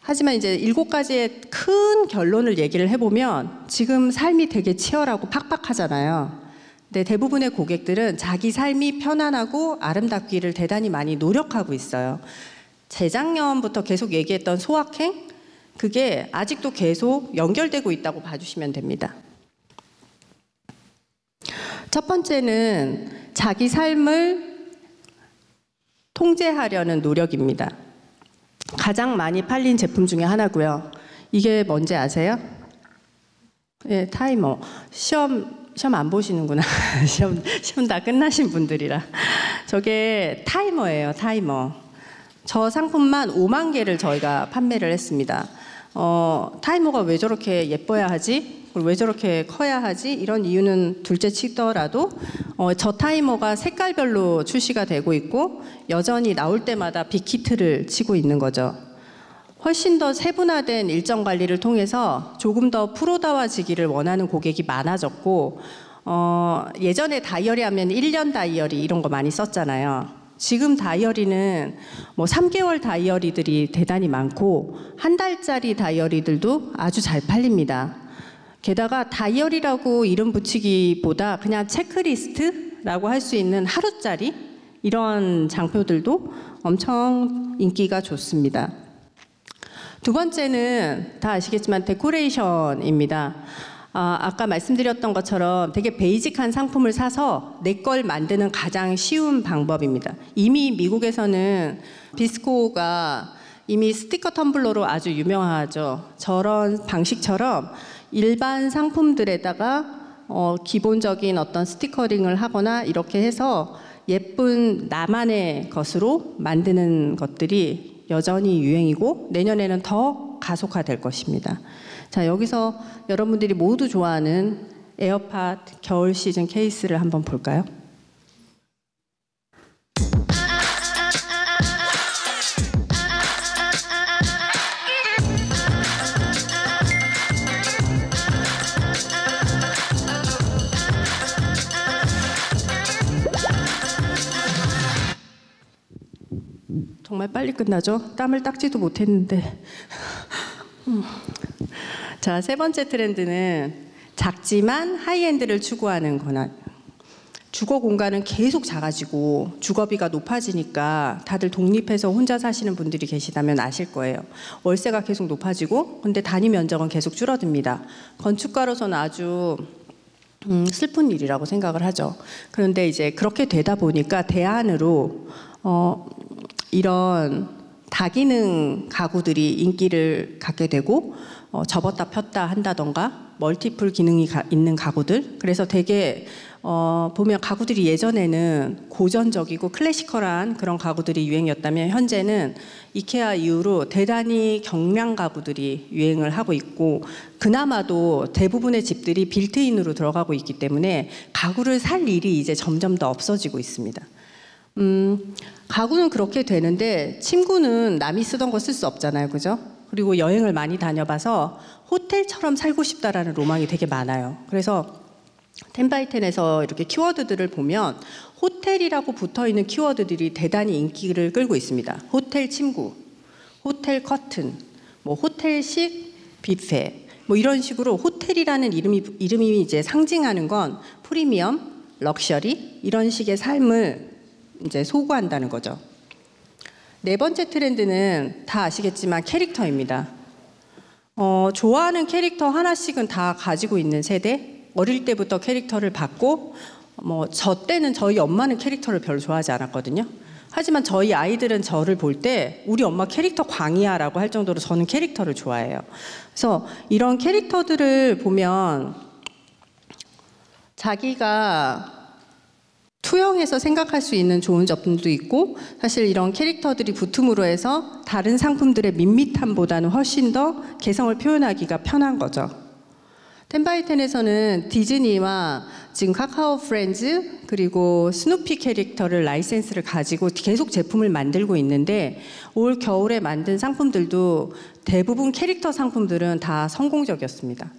B: 하지만 이제 7가지의 큰 결론을 얘기를 해보면 지금 삶이 되게 치열하고 팍팍하잖아요. 근데 대부분의 고객들은 자기 삶이 편안하고 아름답기를 대단히 많이 노력하고 있어요. 재작년부터 계속 얘기했던 소확행, 그게 아직도 계속 연결되고 있다고 봐주시면 됩니다. 첫 번째는 자기 삶을 통제하려는 노력입니다. 가장 많이 팔린 제품 중에 하나고요. 이게 뭔지 아세요? 네, 타이머. 시험 안 보시는구나. 시험 다 끝나신 분들이라. 저게 타이머예요, 타이머. 저 상품만 5만 개를 저희가 판매를 했습니다. 타이머가 왜 저렇게 예뻐야 하지? 왜 저렇게 커야 하지? 이런 이유는 둘째 치더라도 저 타이머가 색깔별로 출시가 되고 있고 여전히 나올 때마다 빅히트를 치고 있는 거죠. 훨씬 더 세분화된 일정 관리를 통해서 조금 더 프로다워지기를 원하는 고객이 많아졌고, 예전에 다이어리 하면 1년 다이어리 이런 거 많이 썼잖아요. 지금 다이어리는 뭐 3개월 다이어리들이 대단히 많고 한 달짜리 다이어리들도 아주 잘 팔립니다. 게다가 다이어리라고 이름 붙이기보다 그냥 체크리스트라고 할 수 있는 하루짜리 이런 장표들도 엄청 인기가 좋습니다. 두 번째는 다 아시겠지만 데코레이션입니다. 아까 말씀드렸던 것처럼 되게 베이직한 상품을 사서 내 걸 만드는 가장 쉬운 방법입니다. 이미 미국에서는 비스코가 이미 스티커 텀블러로 아주 유명하죠. 저런 방식처럼 일반 상품들에다가 기본적인 어떤 스티커링을 하거나 이렇게 해서 예쁜 나만의 것으로 만드는 것들이 여전히 유행이고 내년에는 더 가속화될 것입니다. 자, 여기서 여러분들이 모두 좋아하는 에어팟 겨울 시즌 케이스를 한번 볼까요? 정말 빨리 끝나죠? 땀을 닦지도 못했는데. 자, 세 번째 트렌드는 작지만 하이엔드를 추구하는 권한. 주거 공간은 계속 작아지고 주거비가 높아지니까 다들 독립해서 혼자 사시는 분들이 계시다면 아실 거예요. 월세가 계속 높아지고 근데 단위 면적은 계속 줄어듭니다. 건축가로서는 아주 슬픈 일이라고 생각을 하죠. 그런데 이제 그렇게 되다 보니까 대안으로 이런 다기능 가구들이 인기를 갖게 되고 접었다 폈다 한다던가 멀티플 기능이 있는 가구들. 그래서 되게 보면 가구들이 예전에는 고전적이고 클래시컬한 그런 가구들이 유행이었다면 현재는 이케아 이후로 대단히 경량 가구들이 유행을 하고 있고 그나마도 대부분의 집들이 빌트인으로 들어가고 있기 때문에 가구를 살 일이 이제 점점 더 없어지고 있습니다. 가구는 그렇게 되는데 침구는 남이 쓰던 거 쓸 수 없잖아요, 그죠? 그리고 여행을 많이 다녀봐서 호텔처럼 살고 싶다라는 로망이 되게 많아요. 그래서 10x10에서 이렇게 키워드들을 보면 호텔이라고 붙어있는 키워드들이 대단히 인기를 끌고 있습니다. 호텔 침구, 호텔 커튼, 뭐 호텔식 뷔페, 뭐 이런 식으로 호텔이라는 이름이 이제 상징하는 건 프리미엄, 럭셔리 이런 식의 삶을 이제 소구한다는 거죠. 네 번째 트렌드는 다 아시겠지만 캐릭터입니다. 좋아하는 캐릭터 하나씩은 다 가지고 있는 세대. 어릴 때부터 캐릭터를 봤고 저 때는 저희 엄마는 캐릭터를 별로 좋아하지 않았거든요. 하지만 저희 아이들은 저를 볼 때 우리 엄마 캐릭터 광이야 라고 할 정도로 저는 캐릭터를 좋아해요. 그래서 이런 캐릭터들을 보면 자기가 투영해서 생각할 수 있는 좋은 점도 있고 사실 이런 캐릭터들이 붙음으로 해서 다른 상품들의 밋밋함보다는 훨씬 더 개성을 표현하기가 편한 거죠. 10x10에서는 디즈니와 지금 카카오 프렌즈 그리고 스누피 캐릭터를 라이센스를 가지고 계속 제품을 만들고 있는데 올 겨울에 만든 상품들도 대부분 캐릭터 상품들은 다 성공적이었습니다.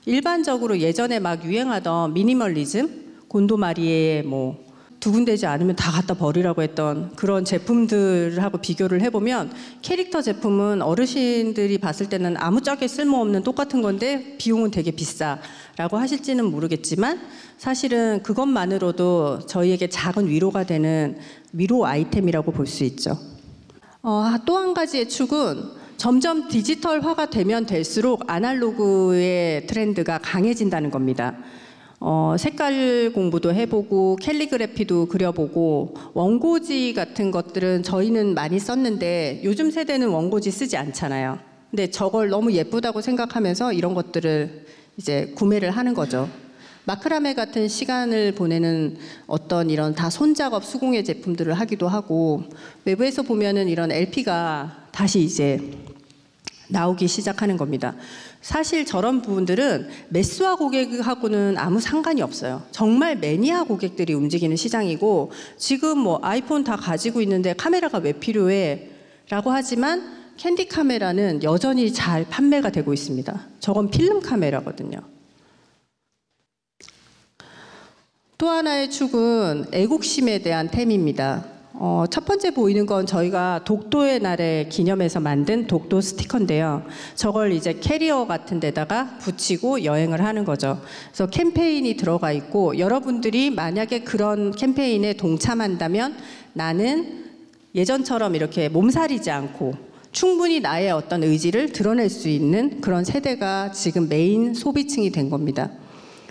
B: 일반적으로 예전에 막 유행하던 미니멀리즘, 곤도마리에 두근대지 않으면 다 갖다 버리라고 했던 그런 제품들하고 비교를 해보면 캐릭터 제품은 어르신들이 봤을 때는 아무짝에 쓸모없는 똑같은 건데 비용은 되게 비싸라고 하실지는 모르겠지만 사실은 그것만으로도 저희에게 작은 위로가 되는 위로 아이템이라고 볼 수 있죠. 또 한 가지의 축은 점점 디지털화가 되면 될수록 아날로그의 트렌드가 강해진다는 겁니다. 색깔 공부도 해보고 캘리그래피도 그려보고 원고지 같은 것들은 저희는 많이 썼는데 요즘 세대는 원고지 쓰지 않잖아요. 근데 저걸 너무 예쁘다고 생각하면서 이런 것들을 이제 구매를 하는 거죠. 마크라메 같은 시간을 보내는 어떤 이런 다 손작업 수공예 제품들을 하기도 하고 외부에서 보면은 이런 LP가 다시 이제 나오기 시작하는 겁니다. 사실 저런 부분들은 매수아 고객하고는 아무 상관이 없어요. 정말 매니아 고객들이 움직이는 시장이고 지금 아이폰 다 가지고 있는데 카메라가 왜 필요해? 라고 하지만 캔디 카메라는 여전히 잘 판매가 되고 있습니다. 저건 필름 카메라거든요. 또 하나의 축은 애국심에 대한 템입니다. 첫 번째 보이는 건 저희가 독도의 날에 기념해서 만든 독도 스티커인데요. 저걸 이제 캐리어 같은 데다가 붙이고 여행을 하는 거죠. 그래서 캠페인이 들어가 있고, 여러분들이 만약에 그런 캠페인에 동참한다면 나는 예전처럼 이렇게 몸살이지 않고 충분히 나의 어떤 의지를 드러낼 수 있는 그런 세대가 지금 메인 소비층이 된 겁니다.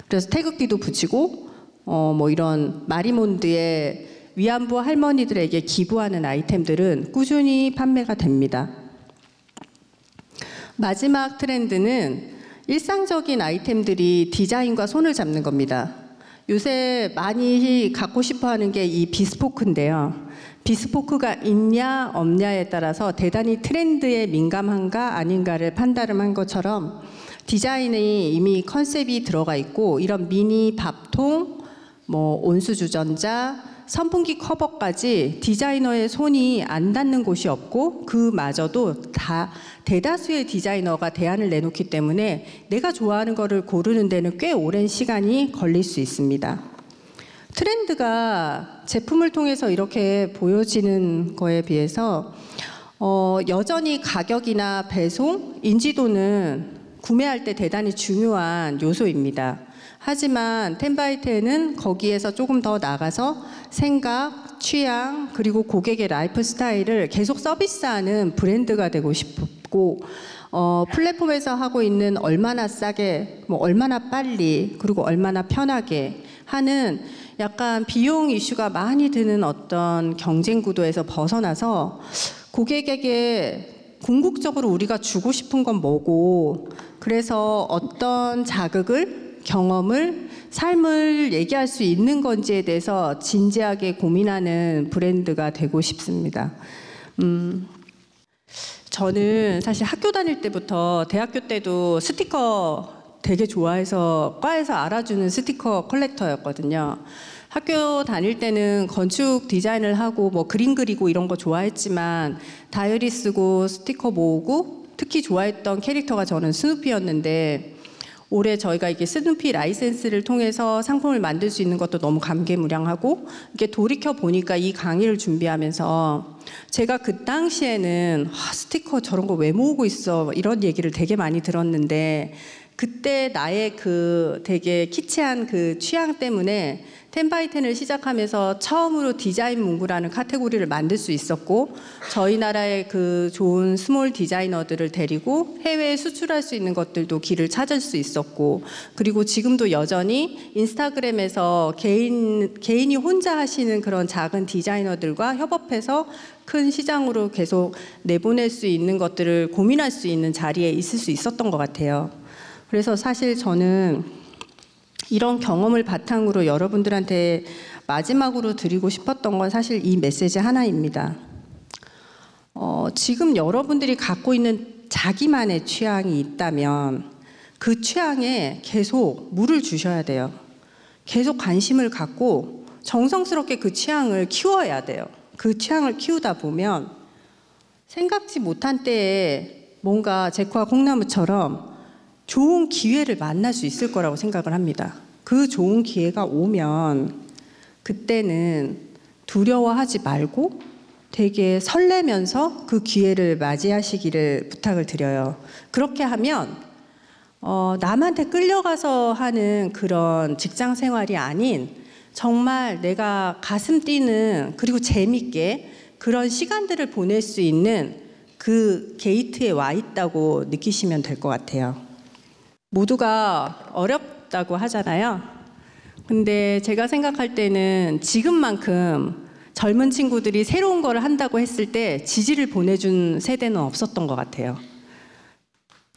B: 그래서 태극기도 붙이고 뭐 이런 마리몬드의 위안부 할머니들에게 기부하는 아이템들은 꾸준히 판매가 됩니다. 마지막 트렌드는 일상적인 아이템들이 디자인과 손을 잡는 겁니다. 요새 많이 갖고 싶어 하는 게 이 비스포크인데요. 비스포크가 있냐 없냐에 따라서 대단히 트렌드에 민감한가 아닌가를 판단한 것처럼 디자인이 이미 컨셉이 들어가 있고, 이런 미니 밥통, 뭐 온수주전자, 선풍기 커버까지 디자이너의 손이 안 닿는 곳이 없고, 그마저도 다 대다수의 디자이너가 대안을 내놓기 때문에 내가 좋아하는 거를 고르는 데는 꽤 오랜 시간이 걸릴 수 있습니다. 트렌드가 제품을 통해서 이렇게 보여지는 거에 비해서 여전히 가격이나 배송, 인지도는 구매할 때 대단히 중요한 요소입니다. 하지만 10x10은 거기에서 조금 더 나가서 생각, 취향, 그리고 고객의 라이프 스타일을 계속 서비스하는 브랜드가 되고 싶고, 플랫폼에서 하고 있는 얼마나 싸게, 뭐 얼마나 빨리, 그리고 얼마나 편하게 하는 약간 비용 이슈가 많이 드는 어떤 경쟁 구도에서 벗어나서 고객에게 궁극적으로 우리가 주고 싶은 건 뭐고, 그래서 어떤 자극을, 경험을, 삶을 얘기할 수 있는 건지에 대해서 진지하게 고민하는 브랜드가 되고 싶습니다. 저는 사실 학교 다닐 때부터, 대학교 때도 스티커 되게 좋아해서 과에서 알아주는 스티커 컬렉터였거든요. 학교 다닐 때는 건축 디자인을 하고 뭐 그림 그리고 이런 거 좋아했지만 다이어리 쓰고 스티커 모으고, 특히 좋아했던 캐릭터가 저는 스누피였는데, 올해 저희가 이게 스누피 라이센스를 통해서 상품을 만들 수 있는 것도 너무 감개무량하고, 이게 돌이켜 보니까 이 강의를 준비하면서 제가 그 당시에는 스티커 저런 거 왜 모으고 있어 이런 얘기를 되게 많이 들었는데, 그때 나의 그 되게 키치한 그 취향 때문에 10x10을 시작하면서 처음으로 디자인 문구라는 카테고리를 만들 수 있었고, 저희 나라의 그 좋은 스몰 디자이너들을 데리고 해외에 수출할 수 있는 것들도 길을 찾을 수 있었고, 그리고 지금도 여전히 인스타그램에서 개인이 혼자 하시는 그런 작은 디자이너들과 협업해서 큰 시장으로 계속 내보낼 수 있는 것들을 고민할 수 있는 자리에 있을 수 있었던 것 같아요. 그래서 사실 저는 이런 경험을 바탕으로 여러분들한테 마지막으로 드리고 싶었던 건 사실 이 메시지 하나입니다. 지금 여러분들이 갖고 있는 자기만의 취향이 있다면 그 취향에 계속 물을 주셔야 돼요. 계속 관심을 갖고 정성스럽게 그 취향을 키워야 돼요. 그 취향을 키우다 보면 생각지 못한 때에 뭔가 제코와 콩나무처럼 좋은 기회를 만날 수 있을 거라고 생각을 합니다. 그 좋은 기회가 오면 그때는 두려워하지 말고 되게 설레면서 그 기회를 맞이하시기를 부탁을 드려요. 그렇게 하면 남한테 끌려가서 하는 그런 직장 생활이 아닌 정말 내가 가슴 뛰는, 그리고 재밌게 그런 시간들을 보낼 수 있는 그 게이트에 와 있다고 느끼시면 될 것 같아요. 모두가 어렵다고 하잖아요. 근데 제가 생각할 때는 지금만큼 젊은 친구들이 새로운 걸 한다고 했을 때 지지를 보내준 세대는 없었던 것 같아요.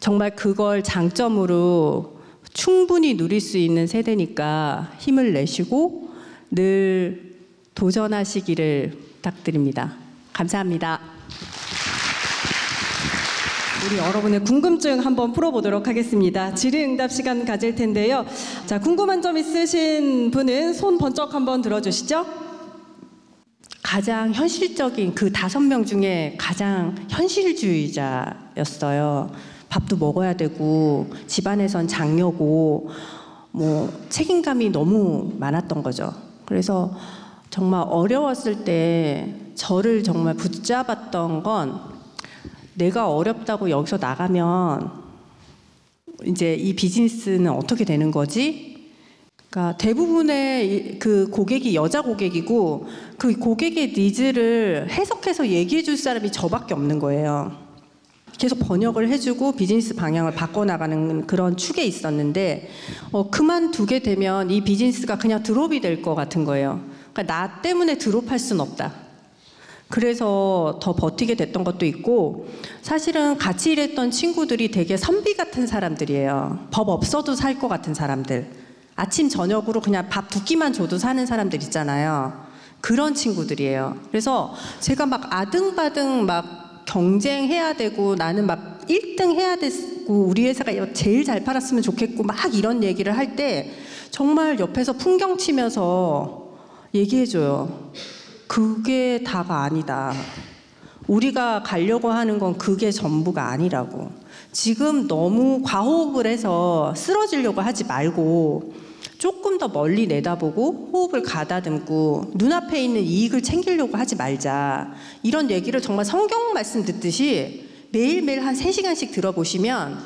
B: 정말 그걸 장점으로 충분히 누릴 수 있는 세대니까 힘을 내시고 늘 도전하시기를 부탁드립니다. 감사합니다.
C: 우리 여러분의 궁금증 한번 풀어보도록 하겠습니다. 질의응답 시간 가질 텐데요. 자, 궁금한 점 있으신 분은 손 번쩍 한번 들어주시죠.
B: 가장 현실적인 그 5명 중에 가장 현실주의자였어요. 밥도 먹어야 되고 집안에선 장녀고 뭐 책임감이 너무 많았던 거죠. 그래서 정말 어려웠을 때 저를 정말 붙잡았던 건 내가 어렵다고 여기서 나가면 이제 이 비즈니스는 어떻게 되는 거지? 그러니까 대부분의 그 고객이 여자 고객이고 그 고객의 니즈를 해석해서 얘기해 줄 사람이 저밖에 없는 거예요. 계속 번역을 해주고 비즈니스 방향을 바꿔나가는 그런 축에 있었는데 그만두게 되면 이 비즈니스가 그냥 드롭이 될 것 같은 거예요. 그러니까 나 때문에 드롭할 수는 없다. 그래서 더 버티게 됐던 것도 있고 사실은 같이 일했던 친구들이 되게 선비 같은 사람들이에요. 법 없어도 살 것 같은 사람들. 아침 저녁으로 그냥 밥 2끼만 줘도 사는 사람들 있잖아요. 그런 친구들이에요. 그래서 제가 막 아등바등 막 경쟁해야 되고 나는 막 1등 해야 되고 우리 회사가 제일 잘 팔았으면 좋겠고 막 이런 얘기를 할 때 정말 옆에서 풍경 치면서 얘기해줘요. 그게 다가 아니다. 우리가 가려고 하는 건 그게 전부가 아니라고. 지금 너무 과호흡을 해서 쓰러지려고 하지 말고 조금 더 멀리 내다보고 호흡을 가다듬고 눈앞에 있는 이익을 챙기려고 하지 말자. 이런 얘기를 정말 성경 말씀 듣듯이 매일매일 한 3시간씩 들어보시면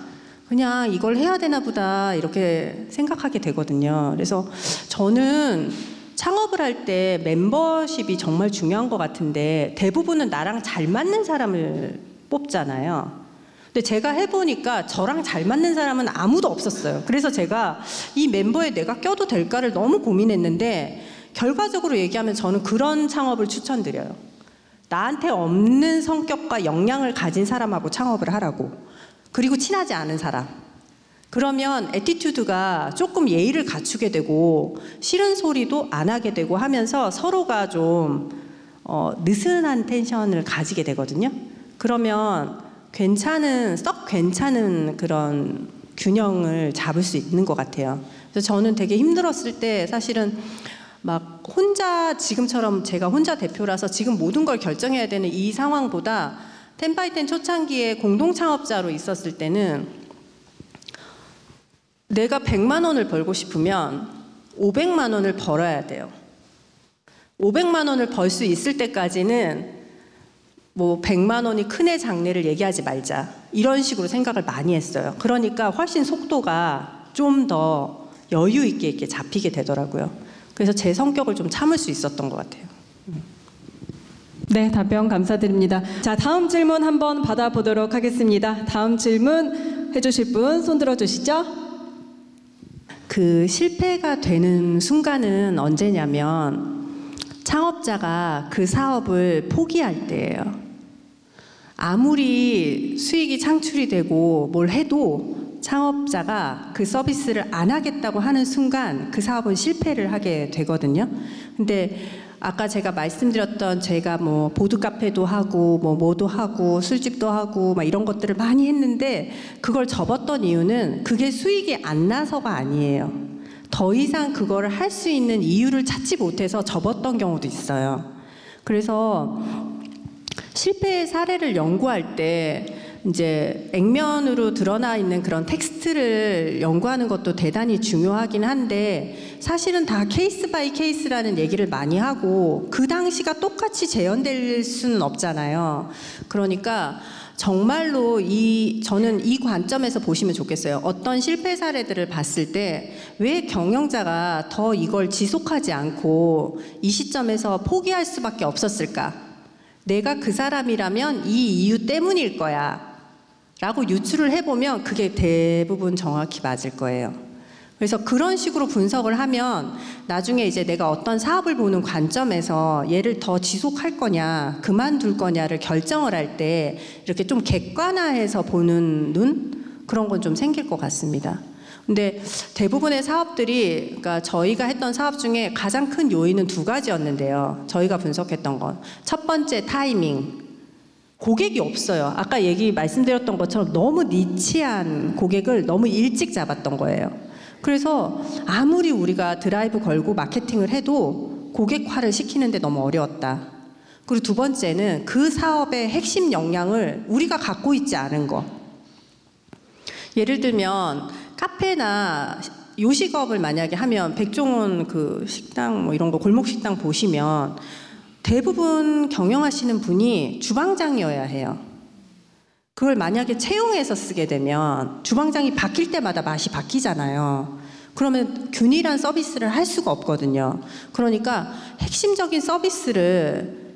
B: 그냥 이걸 해야 되나 보다 이렇게 생각하게 되거든요. 그래서 저는 창업을 할 때 멤버십이 정말 중요한 것 같은데 대부분은 나랑 잘 맞는 사람을 뽑잖아요. 근데 제가 해보니까 저랑 잘 맞는 사람은 아무도 없었어요. 그래서 제가 이 멤버에 내가 껴도 될까를 너무 고민했는데 결과적으로 얘기하면 저는 그런 창업을 추천드려요. 나한테 없는 성격과 역량을 가진 사람하고 창업을 하라고. 그리고 친하지 않은 사람. 그러면 애티튜드가 조금 예의를 갖추게 되고 싫은 소리도 안 하게 되고 하면서 서로가 좀 느슨한 텐션을 가지게 되거든요. 그러면 썩 괜찮은 그런 균형을 잡을 수 있는 것 같아요. 그래서 저는 되게 힘들었을 때 사실은 막 혼자 지금처럼 제가 혼자 대표라서 지금 모든 걸 결정해야 되는 이 상황보다 10x10 초창기에 공동 창업자로 있었을 때는 내가 100만 원을 벌고 싶으면 500만 원을 벌어야 돼요. 500만 원을 벌 수 있을 때까지는 뭐 100만 원이 큰애 장래를 얘기하지 말자. 이런 식으로 생각을 많이 했어요. 그러니까 훨씬 속도가 좀 더 여유 있게 이렇게 잡히게 되더라고요. 그래서 제 성격을 좀 참을 수 있었던 것 같아요.
C: 네, 답변 감사드립니다. 자, 다음 질문 한번 받아보도록 하겠습니다. 다음 질문 해주실 분 손 들어주시죠.
B: 그 실패가 되는 순간은 언제냐면 창업자가 그 사업을 포기할 때예요. 아무리 수익이 창출이 되고 뭘 해도 창업자가 그 서비스를 안 하겠다고 하는 순간 그 사업은 실패를 하게 되거든요. 근데 아까 제가 말씀드렸던 제가 뭐 보드 카페도 하고 뭐도 하고 술집도 하고 막 이런 것들을 많이 했는데 그걸 접었던 이유는 그게 수익이 안 나서가 아니에요. 더 이상 그거를 할 수 있는 이유를 찾지 못해서 접었던 경우도 있어요. 그래서 실패의 사례를 연구할 때 이제 액면으로 드러나 있는 그런 텍스트를 연구하는 것도 대단히 중요하긴 한데 사실은 다 케이스 바이 케이스라는 얘기를 많이 하고 그 당시가 똑같이 재현될 수는 없잖아요. 그러니까 정말로 저는 이 관점에서 보시면 좋겠어요. 어떤 실패 사례들을 봤을 때 왜 경영자가 더 이걸 지속하지 않고 이 시점에서 포기할 수밖에 없었을까? 내가 그 사람이라면 이 이유 때문일 거야 라고 유추를 해보면 그게 대부분 정확히 맞을 거예요. 그래서 그런 식으로 분석을 하면 나중에 이제 내가 어떤 사업을 보는 관점에서 얘를 더 지속할 거냐 그만둘 거냐를 결정을 할 때 이렇게 좀 객관화해서 보는 눈? 그런 건 좀 생길 것 같습니다. 근데 대부분의 사업들이 그러니까 저희가 했던 사업 중에 가장 큰 요인은 2가지였는데요. 저희가 분석했던 건 첫 번째 타이밍. 고객이 없어요. 아까 말씀드렸던 것처럼 너무 니치한 고객을 너무 일찍 잡았던 거예요. 그래서 아무리 우리가 드라이브 걸고 마케팅을 해도 고객화를 시키는데 너무 어려웠다. 그리고 두 번째는 그 사업의 핵심 역량을 우리가 갖고 있지 않은 거. 예를 들면 카페나 요식업을 만약에 하면 백종원 그 식당 뭐 이런 거 골목 식당 보시면 대부분 경영하시는 분이 주방장이어야 해요. 그걸 만약에 채용해서 쓰게 되면 주방장이 바뀔 때마다 맛이 바뀌잖아요. 그러면 균일한 서비스를 할 수가 없거든요. 그러니까 핵심적인 서비스를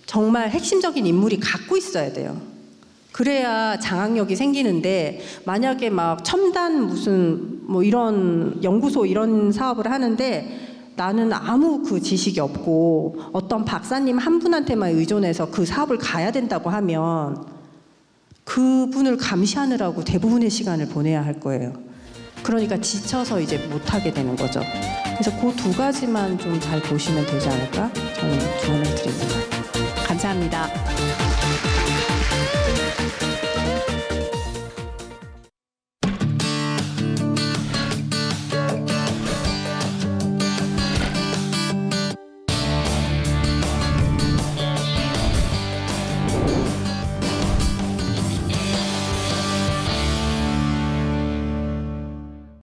B: 정말 핵심적인 인물이 갖고 있어야 돼요. 그래야 장악력이 생기는데 만약에 막 첨단 무슨 뭐 이런 연구소 이런 사업을 하는데 나는 아무 그 지식이 없고 어떤 박사님 한 분한테만 의존해서 그 사업을 가야 된다고 하면 그분을 감시하느라고 대부분의 시간을 보내야 할 거예요. 그러니까 지쳐서 이제 못하게 되는 거죠. 그래서 그 두 가지만 좀 잘 보시면 되지 않을까 저는 조언을 드립니다. 감사합니다.